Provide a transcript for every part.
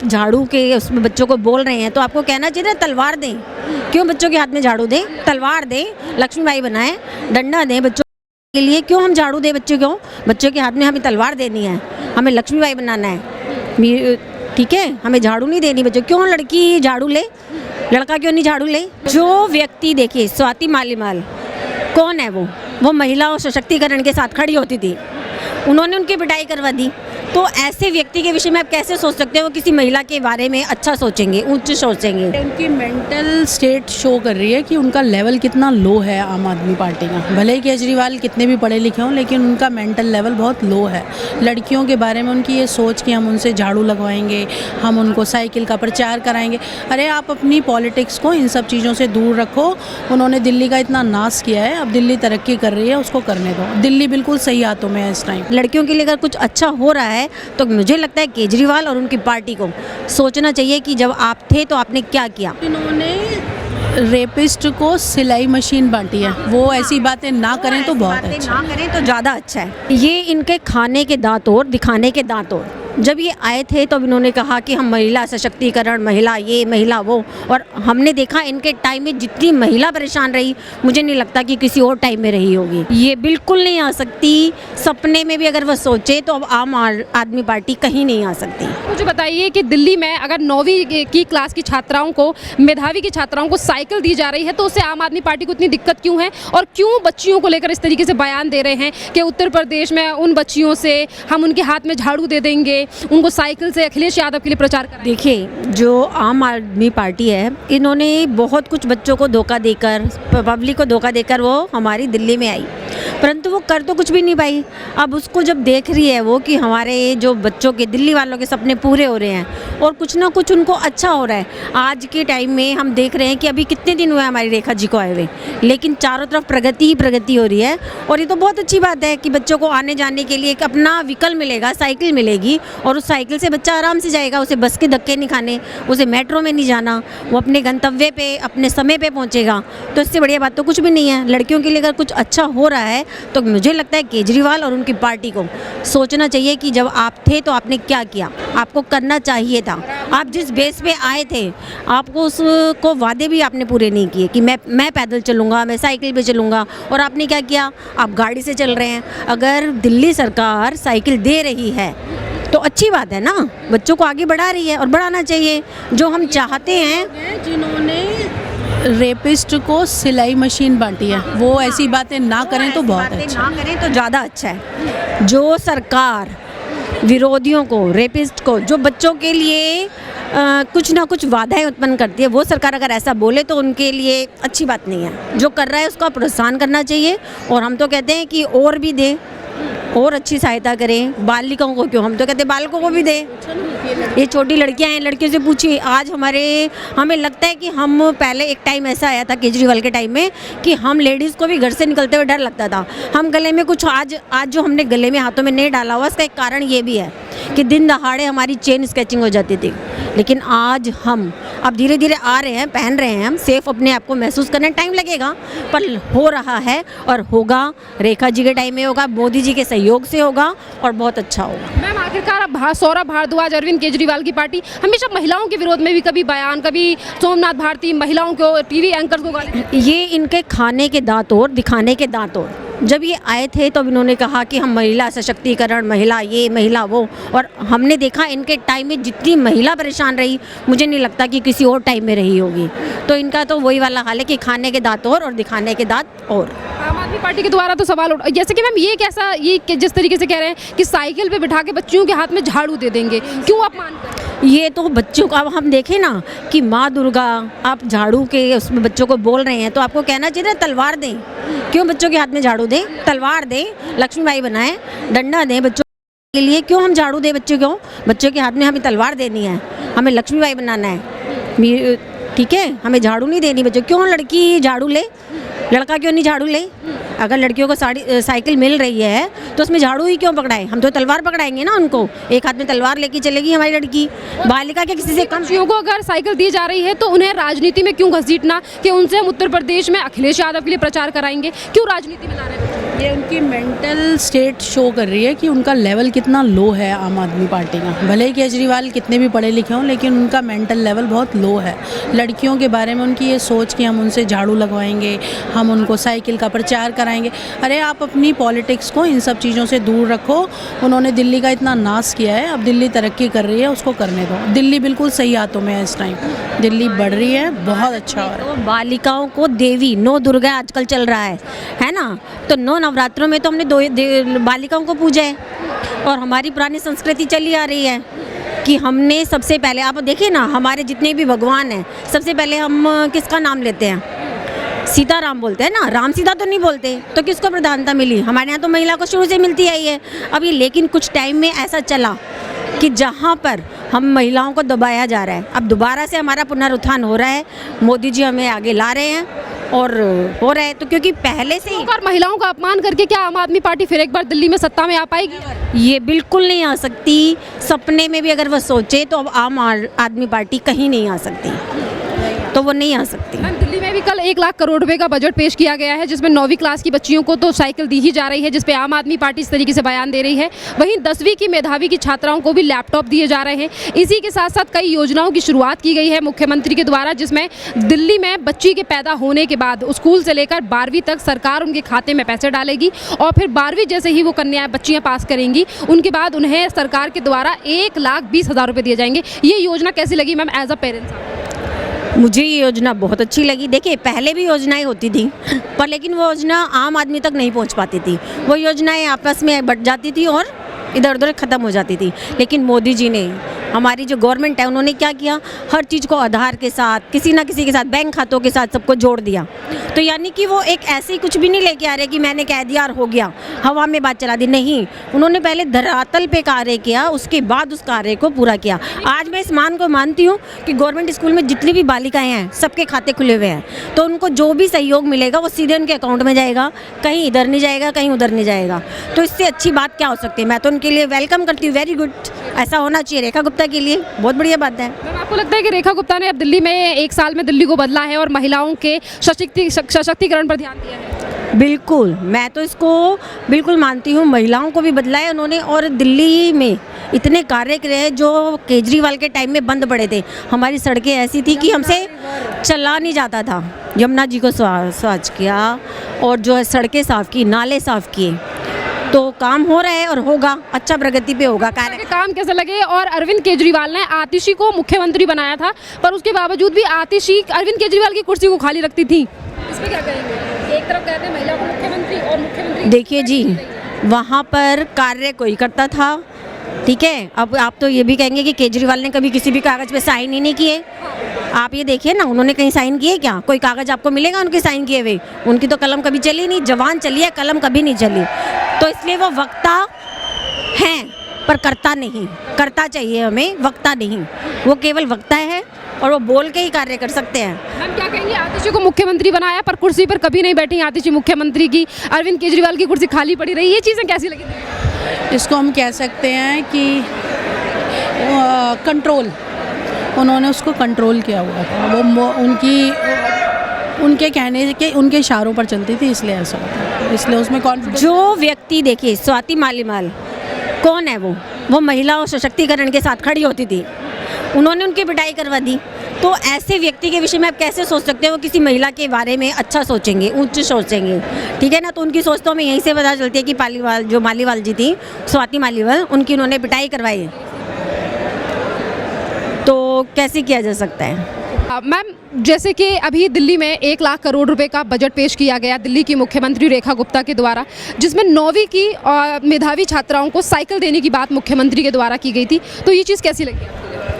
झाड़ू के उसमें बच्चों को बोल रहे हैं तो आपको कहना चाहिए ना तलवार दें। क्यों बच्चों के हाथ में झाड़ू दें, तलवार दें, लक्ष्मीबाई बनाएं, डंडा दें बच्चों के लिए। क्यों हम झाड़ू दें बच्चों को? बच्चों के हाथ में हमें तलवार देनी है, हमें लक्ष्मीबाई बनाना है, ठीक है, हमें झाड़ू नहीं देनी बच्चों। क्यों लड़की झाड़ू ले, लड़का क्यों नहीं झाड़ू ले? जो व्यक्ति देखिए स्वाति मालीवाल कौन है वो महिला सशक्तिकरण के साथ खड़ी होती थी, उन्होंने उनकी पिटाई करवा दी। तो ऐसे व्यक्ति के विषय में आप कैसे सोच सकते हो किसी महिला के बारे में अच्छा सोचेंगे, उच्च सोचेंगे? उनकी मेंटल स्टेट शो कर रही है कि उनका लेवल कितना लो है आम आदमी पार्टी का। भले ही केजरीवाल कितने भी पढ़े लिखे हों, लेकिन उनका मेंटल लेवल बहुत लो है। लड़कियों के बारे में उनकी ये सोच कि हम उनसे झाड़ू लगवाएंगे, हम उनको साइकिल का प्रचार कराएंगे। अरे आप अपनी पॉलिटिक्स को इन सब चीज़ों से दूर रखो। उन्होंने दिल्ली का इतना नाश किया है, अब दिल्ली तरक्की कर रही है, उसको करने दो। दिल्ली बिल्कुल सही हाथों में है इस टाइम। लड़कियों के लिए अगर कुछ अच्छा हो रहा है तो मुझे लगता है केजरीवाल और उनकी पार्टी को सोचना चाहिए कि जब आप थे तो आपने क्या किया। इन्होंने रेपिस्ट को सिलाई मशीन बांटी है, वो ऐसी बातें ना करें तो बहुत अच्छा, ना करें तो ज़्यादा अच्छा है। ये इनके खाने के दांत और दिखाने के दांत और। जब ये आए थे तो इन्होंने कहा कि हम महिला सशक्तिकरण, महिला ये महिला वो, और हमने देखा इनके टाइम में जितनी महिला परेशान रही मुझे नहीं लगता कि किसी और टाइम में रही होगी। ये बिल्कुल नहीं आ सकती, सपने में भी अगर वह सोचे तो अब आम आदमी पार्टी कहीं नहीं आ सकती। मुझे बताइए कि दिल्ली में अगर 9वीं की क्लास की छात्राओं को, मेधावी की छात्राओं को साइकिल दी जा रही है तो उससे आम आदमी पार्टी को इतनी दिक्कत क्यों है? और क्यों बच्चियों को लेकर इस तरीके से बयान दे रहे हैं कि उत्तर प्रदेश में उन बच्चियों से हम उनके हाथ में झाड़ू दे देंगे, उनको साइकिल से अखिलेश यादव के लिए प्रचार करें? देखिए, जो आम आदमी पार्टी है इन्होंने बहुत कुछ बच्चों को धोखा देकर, पब्लिक को धोखा देकर वो हमारी दिल्ली में आई, परंतु वो कर तो कुछ भी नहीं पाई। अब उसको जब देख रही है वो कि हमारे जो बच्चों के, दिल्ली वालों के सपने पूरे हो रहे हैं और कुछ ना कुछ उनको अच्छा हो रहा है। आज के टाइम में हम देख रहे हैं कि अभी कितने दिन हुए हमारी रेखा जी को आए हुए, लेकिन चारों तरफ प्रगति ही प्रगति हो रही है। और ये तो बहुत अच्छी बात है कि बच्चों को आने जाने के लिए एक अपना विकल्प मिलेगा, साइकिल मिलेगी, और उस साइकिल से बच्चा आराम से जाएगा, उसे बस के धक्के नहीं खाने, उसे मेट्रो में नहीं जाना, वो अपने गंतव्य पे अपने समय पे पहुंचेगा। तो इससे बढ़िया बात तो कुछ भी नहीं है। लड़कियों के लिए अगर कुछ अच्छा हो रहा है तो मुझे लगता है केजरीवाल और उनकी पार्टी को सोचना चाहिए कि जब आप थे तो आपने क्या किया, आपको करना चाहिए था। आप जिस बेस पे आए थे आपको उसको वादे भी आपने पूरे नहीं किए कि मैं पैदल चलूँगा, मैं साइकिल पे चलूँगा, और आपने क्या किया? आप गाड़ी से चल रहे हैं। अगर दिल्ली सरकार साइकिल दे रही है तो अच्छी बात है ना, बच्चों को आगे बढ़ा रही है और बढ़ाना चाहिए जो हम चाहते हैं। जिन्होंने रेपिस्ट को सिलाई मशीन बांटी है, वो ऐसी बातें ना करें तो बहुत अच्छा, ना करें तो ज़्यादा अच्छा है। जो सरकार विरोधियों को, रेपिस्ट को, जो बच्चों के लिए कुछ ना कुछ बाधाएं उत्पन्न करती है, वो सरकार अगर ऐसा बोले तो उनके लिए अच्छी बात नहीं है। जो कर रहा है उसका प्रोत्साहन करना चाहिए, और हम तो कहते हैं कि और भी दे, और अच्छी सहायता करें। बालिकाओं को क्यों, हम तो कहते हैं बालकों को भी दें। ये छोटी लड़कियां हैं, लड़कियों से पूछिए। आज हमें लगता है कि हम पहले एक टाइम ऐसा आया था केजरीवाल के टाइम में कि हम लेडीज़ को भी घर से निकलते हुए डर लगता था। हम गले में कुछ आज जो हमने गले में हाथों में नहीं डाला हुआ, इसका एक कारण ये भी है कि दिन दहाड़े हमारी चेन स्केचिंग हो जाती थी। लेकिन आज हम अब धीरे धीरे आ रहे हैं, पहन रहे हैं, हम सेफ अपने आप को महसूस करने टाइम लगेगा, पर हो रहा है और होगा। रेखा जी के टाइम में होगा, मोदी जी के सहयोग से होगा और बहुत अच्छा होगा। मैम, आखिरकार सौरभ भारद्वाज, अरविंद केजरीवाल की पार्टी हमेशा महिलाओं के विरोध में भी कभी बयान, कभी सोमनाथ भारती महिलाओं को, टीवी एंकर को गाली। ये इनके खाने के दांत और दिखाने के दांत और। जब ये आए थे तो इन्होंने कहा कि हम महिला सशक्तिकरण, महिला ये महिला वो, और हमने देखा इनके टाइम में जितनी महिला परेशान रही मुझे नहीं लगता कि किसी और टाइम में रही होगी। तो इनका तो वही वाला हाल है कि खाने के दांत और दिखाने के दांत और। आम आदमी पार्टी के द्वारा तो सवाल उठ, जैसे कि मैम ये कैसा, ये जिस तरीके से कह रहे हैं कि साइकिल पे बिठा के बच्चियों के हाथ में झाड़ू दे देंगे, क्यों आप मानते हैं? ये तो बच्चों का, अब हम देखें ना कि माँ दुर्गा, आप झाड़ू के उसमें बच्चों को बोल रहे हैं तो आपको कहना चाहिए ना तलवार दें। क्यों बच्चों के हाथ में झाड़ू दें, तलवार दें, लक्ष्मीबाई बनाएं, डंडा दें बच्चों के लिए। क्यों हम झाड़ू दें बच्चों को? बच्चों के हाथ में हमें तलवार देनी है, हमें लक्ष्मीबाई बनाना है, ठीक है, हमें झाड़ू नहीं देनी बच्चों। क्यों लड़की झाड़ू ले, लड़का क्यों नहीं झाड़ू ले? अगर लड़कियों को साइकिल मिल रही है तो उसमें झाड़ू ही क्यों पकड़ाएं? हम तो तलवार पकड़ाएंगे ना उनको। एक हाथ में तलवार लेके चलेगी हमारी लड़की, बालिका के किसी से कम। बच्चियों को अगर साइकिल दी जा रही है तो उन्हें राजनीति में क्यों घसीटना कि उनसे हम उत्तर प्रदेश में अखिलेश यादव के लिए प्रचार कराएंगे? क्यों राजनीति में ला रहे हैं? ये उनकी मेंटल स्टेट शो कर रही है कि उनका लेवल कितना लो है आम आदमी पार्टी का। भले ही केजरीवाल कितने भी पढ़े लिखे हों, लेकिन उनका मेंटल लेवल बहुत लो है। लड़कियों के बारे में उनकी ये सोच कि हम उनसे झाड़ू लगवाएंगे, हम उनको साइकिल का प्रचार कराएंगे। अरे आप अपनी पॉलिटिक्स को इन सब चीज़ों से दूर रखो। उन्होंने दिल्ली का इतना नाश किया है, अब दिल्ली तरक्की कर रही है, उसको करने दो। दिल्ली बिल्कुल सही हाथों में है इस टाइम, दिल्ली बढ़ रही है, बहुत अच्छा हो रहा है। तो बालिकाओं को देवी, 9 दुर्गा आजकल चल रहा है ना। तो 9 नवरात्रों में तो हमने बालिकाओं को पूजा है, और हमारी पुरानी संस्कृति चली आ रही है कि हमने सबसे पहले, आप देखिए ना, हमारे जितने भी भगवान हैं सबसे पहले हम किसका नाम लेते हैं? सीताराम बोलते हैं ना, राम सीता तो नहीं बोलते। तो किसको प्रधानता मिली? हमारे यहाँ तो महिला को शुरू से मिलती आई है। अब ये लेकिन कुछ टाइम में ऐसा चला कि जहाँ पर हम महिलाओं को दबाया जा रहा है, अब दोबारा से हमारा पुनरुत्थान हो रहा है। मोदी जी हमें आगे ला रहे हैं और हो रहा है, तो क्योंकि पहले से ही और महिलाओं का अपमान करके क्या आम आदमी पार्टी फिर एक बार दिल्ली में सत्ता में आ पाएगी? ये बिल्कुल नहीं आ सकती। सपने में भी अगर वह सोचे तो अब आम आदमी पार्टी कहीं नहीं आ सकती, तो वो नहीं आ सकती। मैम, दिल्ली में भी कल 1 लाख करोड़ रुपए का बजट पेश किया गया है, जिसमें 9वीं क्लास की बच्चियों को तो साइकिल दी ही जा रही है, जिसपे आम आदमी पार्टी इस तरीके से बयान दे रही है। वहीं 10वीं की मेधावी की छात्राओं को भी लैपटॉप दिए जा रहे हैं। इसी के साथ साथ कई योजनाओं की शुरुआत की गई है मुख्यमंत्री के द्वारा, जिसमें दिल्ली में बच्ची के पैदा होने के बाद स्कूल से लेकर 12वीं तक सरकार उनके खाते में पैसे डालेगी, और फिर 12वीं जैसे ही वो कन्याएं बच्चियां पास करेंगी, उनके बाद उन्हें सरकार के द्वारा 1,20,000 रुपये दिए जाएंगे। ये योजना कैसी लगी मैम एज अ पेरेंट्स? मुझे ये योजना बहुत अच्छी लगी। देखिए, पहले भी योजनाएं होती थी, पर लेकिन वो योजना आम आदमी तक नहीं पहुंच पाती थी। वो योजनाएं आपस में बट जाती थी और इधर उधर ख़त्म हो जाती थी। लेकिन मोदी जी ने, हमारी जो गवर्नमेंट है, उन्होंने क्या किया, हर चीज़ को आधार के साथ, किसी ना किसी के साथ, बैंक खातों के साथ सबको जोड़ दिया। तो यानी कि वो एक ऐसे ही कुछ भी नहीं लेके आ रहे कि मैंने कह दिया और हो गया, हवा में बात चला दी। नहीं, उन्होंने पहले धरातल पे कार्य किया, उसके बाद उस कार्य को पूरा किया। आज मैं इस मान को मानती हूँ कि गवर्नमेंट स्कूल में जितनी भी बालिकाएँ हैं सबके खाते खुले हुए हैं, तो उनको जो भी सहयोग मिलेगा वो सीधे उनके अकाउंट में जाएगा, कहीं इधर नहीं जाएगा, कहीं उधर नहीं जाएगा। तो इससे अच्छी बात क्या हो सकती है? मैं तो उनके लिए वेलकम करती हूँ, वेरी गुड, ऐसा होना चाहिए। रेखा गुप्ता के लिए बहुत बढ़िया बात है। मैम, आपको लगता है कि रेखा गुप्ता ने अब दिल्ली में 1 साल में दिल्ली को बदला है और महिलाओं के सशक्तिकरण पर ध्यान दिया है? बिल्कुल, मैं तो इसको बिल्कुल मानती हूँ। महिलाओं को भी बदला है उन्होंने, और दिल्ली में इतने कार्य करे हैं जो केजरीवाल के टाइम में बंद पड़े थे। हमारी सड़कें ऐसी थी कि हमसे चला नहीं जाता था। यमुना जी को स्वच्छ किया, और जो है सड़कें साफ़ की, नाले साफ़ किए। तो काम हो रहा है और होगा, अच्छा प्रगति पे होगा कार्य। काम कैसे लगे? और अरविंद केजरीवाल ने आतिशी को मुख्यमंत्री बनाया था, पर उसके बावजूद भी आतिशी अरविंद केजरीवाल की कुर्सी को खाली रखती थी। इस पे क्या कहेंगे? एक तरफ कहते हैं महिला को मुख्यमंत्री, और मुख्यमंत्री, देखिए जी, वहाँ पर कार्य कोई करता था, ठीक है। अब आप तो ये भी कहेंगे कि केजरीवाल ने कभी किसी भी कागज़ पे साइन ही नहीं किए। आप ये देखिए ना, उन्होंने कहीं साइन किए क्या? कोई कागज़ आपको मिलेगा उनके साइन किए हुए? उनकी तो कलम कभी चली नहीं, जवान चली है, कलम कभी नहीं चली। तो इसलिए वो वक्ता हैं, पर करता नहीं। करता चाहिए हमें, वक्ता नहीं। वो केवल वक्ता है और वो बोल के ही कार्य कर सकते हैं। हम क्या कहेंगे, आतिशी को मुख्यमंत्री बनाया पर कुर्सी पर कभी नहीं बैठी आतिशी मुख्यमंत्री की, अरविंद केजरीवाल की कुर्सी खाली पड़ी रही। ये चीज़ें कैसी लगी? इसको हम कह सकते हैं कि कंट्रोल, उन्होंने उसको कंट्रोल किया हुआ था। वो उनके कहने के, उनके इशारों पर चलती थी, इसलिए ऐसा होता है। इसलिए उसमें कॉन्फिडेंस। जो व्यक्ति, देखिए स्वाति मालीवाल कौन है? वो महिला सशक्तिकरण के साथ खड़ी होती थी, उन्होंने उनकी पिटाई करवा दी। तो ऐसे व्यक्ति के विषय में आप कैसे सोच सकते हो किसी महिला के बारे में अच्छा सोचेंगे, उच्च सोचेंगे, ठीक है ना। तो उनकी सोच तो हमें यहीं से पता चलती है कि पालीवाल, जो मालीवाल जी थी, स्वाति मालीवाल, उनकी उन्होंने पिटाई करवाई। तो कैसे किया जा सकता है? मैम, जैसे कि अभी दिल्ली में 1 लाख करोड़ रुपए का बजट पेश किया गया दिल्ली की मुख्यमंत्री रेखा गुप्ता के द्वारा, जिसमें 9वीं की मेधावी छात्राओं को साइकिल देने की बात मुख्यमंत्री के द्वारा की गई थी। तो ये चीज़ कैसी लगी?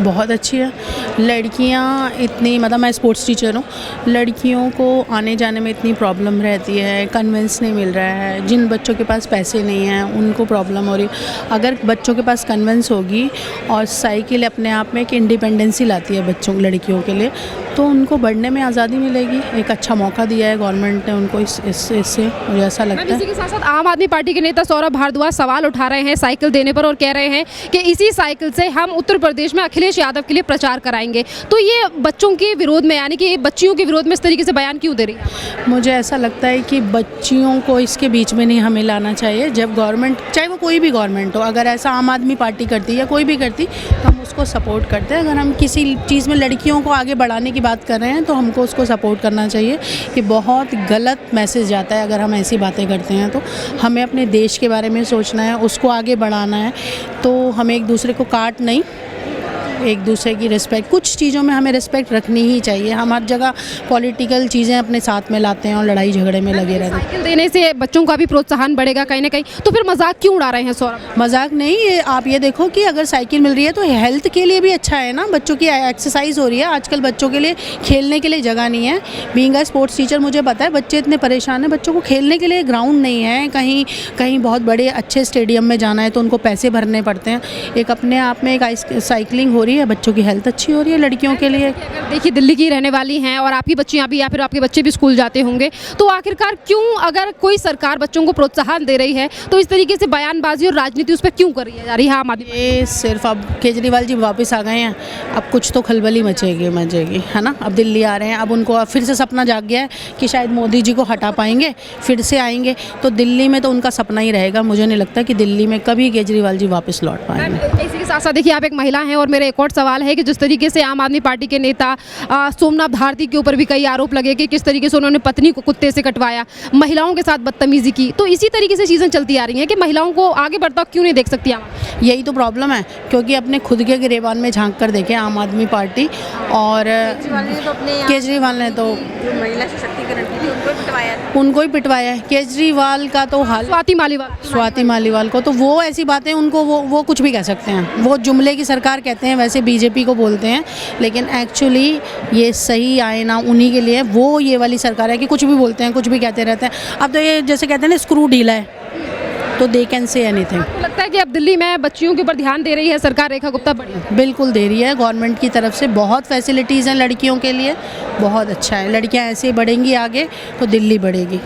बहुत अच्छी है। लड़कियां इतनी, मतलब मैं स्पोर्ट्स टीचर हूँ, लड़कियों को आने जाने में इतनी प्रॉब्लम रहती है, कन्वेंस नहीं मिल रहा है। जिन बच्चों के पास पैसे नहीं हैं उनको प्रॉब्लम हो रही। अगर बच्चों के पास कन्वेंस होगी, और साइकिल अपने आप में एक इंडिपेंडेंसी लाती है बच्चों, लड़कियों के लिए, तो उनको बढ़ने में आज़ादी मिलेगी। एक अच्छा मौका दिया है गवर्नमेंट ने उनको, इससे मुझे ऐसा लगता है। इसी के साथ साथ आम आदमी पार्टी के नेता सौरभ भारद्वाज सवाल उठा रहे हैं साइकिल देने पर, और कह रहे हैं कि इसी साइकिल से हम उत्तर प्रदेश में अखिलेश अखिलेश यादव के लिए प्रचार कराएंगे। तो ये बच्चों के विरोध में, यानी कि बच्चियों के विरोध में इस तरीके से बयान क्यों दे रही है? मुझे ऐसा लगता है कि बच्चियों को इसके बीच में नहीं हमें लाना चाहिए। जब गवर्नमेंट, चाहे वो कोई भी गवर्नमेंट हो, अगर ऐसा आम आदमी पार्टी करती है या कोई भी करती तो हम उसको सपोर्ट करते हैं। अगर हम किसी चीज़ में लड़कियों को आगे बढ़ाने की बात कर रहे हैं तो हमको उसको सपोर्ट करना चाहिए। कि बहुत गलत मैसेज जाता है अगर हम ऐसी बातें करते हैं। तो हमें अपने देश के बारे में सोचना है, उसको आगे बढ़ाना है। तो हमें एक दूसरे को काट नहीं, एक दूसरे की रिस्पेक्ट, कुछ चीज़ों में हमें रिस्पेक्ट रखनी ही चाहिए। हम हर जगह पॉलिटिकल चीज़ें अपने साथ में लाते हैं और लड़ाई झगड़े में लगे रहते हैं। साइकिल देने से बच्चों का भी प्रोत्साहन बढ़ेगा कहीं ना कहीं, तो फिर मजाक क्यों उड़ा रहे हैं सौरभ? मजाक नहीं, ये आप ये देखो कि अगर साइकिल मिल रही है तो हेल्थ के लिए भी अच्छा है ना। बच्चों की एक्सरसाइज हो रही है। आजकल बच्चों के लिए खेलने के लिए जगह नहीं है। बीइंग अ स्पोर्ट्स टीचर मुझे पता है बच्चे इतने परेशान हैं, बच्चों को खेलने के लिए ग्राउंड नहीं है। कहीं कहीं बहुत बड़े अच्छे स्टेडियम में जाना है तो उनको पैसे भरने पड़ते हैं। एक अपने आप में एक साइकिलिंग हो रही है, बच्चों की हेल्थ अच्छी हो रही है लड़कियों के लिए। अगर देखिए दिल्ली की रहने वाली हैं और आपकी बच्चियां भी, या फिर आपके बच्चे भी स्कूल जाते होंगे, तो आखिरकार क्यों, अगर कोई सरकार बच्चों को प्रोत्साहन दे रही है तो इस तरीके से बयानबाजी और राजनीति उस पर क्यों कर रही है जा रही है आम आदमी? ये सिर्फ अब केजरीवाल जी वापस आ गए हैं, अब कुछ तो खलबली मचेगी, है ना। अब दिल्ली आ रहे हैं, अब उनको फिर से सपना जाग गया है कि शायद मोदी जी को हटा पाएंगे, फिर से आएंगे। तो दिल्ली में तो उनका सपना ही रहेगा। मुझे नहीं लगता कि दिल्ली में कभी केजरीवाल जी वापस लौट पाएंगे। इसी के साथ साथ देखिए आप एक महिला हैं और मेरा एक और सवाल है कि जिस तरीके से आम आदमी पार्टी के नेता सोमनाथ भारती के ऊपर भी कई आरोप लगे कि किस तरीके से उन्होंने पत्नी को कुत्ते से कटवाया, महिलाओं के साथ बदतमीजी की, तो इसी तरीके से चीज़ें चलती आ रही हैं कि महिलाओं को आगे बढ़ता क्यों नहीं देख सकती आम आदमी? यही तो प्रॉब्लम है, क्योंकि अपने खुद के गिरेबान में झांक कर देखें आम आदमी पार्टी और केजरीवाल ने तो महिला सशक्तिकरण के लिए उनको ही पिटवाया है। केजरीवाल का तो हाल, स्वाति मालीवाल को तो वो ऐसी बातें, उनको वो कुछ भी कह सकते हैं। वो जुमले की सरकार कहते हैं, वैसे बीजेपी को बोलते हैं, लेकिन एक्चुअली ये सही आए ना उन्हीं के लिए। वो ये वाली सरकार है कि कुछ भी बोलते हैं, कुछ भी कहते रहते हैं। अब तो ये जैसे कहते हैं ना, स्क्रू ढीला है तो दे कैन से एनीथिंग। लगता है कि अब दिल्ली में बच्चियों के ऊपर ध्यान दे रही है सरकार, रेखा गुप्ता बढ़िया बिल्कुल दे रही है। गवर्नमेंट की तरफ से बहुत फैसिलिटीज़ हैं लड़कियों के लिए, बहुत अच्छा है। लड़कियां ऐसे ही बढ़ेंगी आगे तो दिल्ली बढ़ेगी।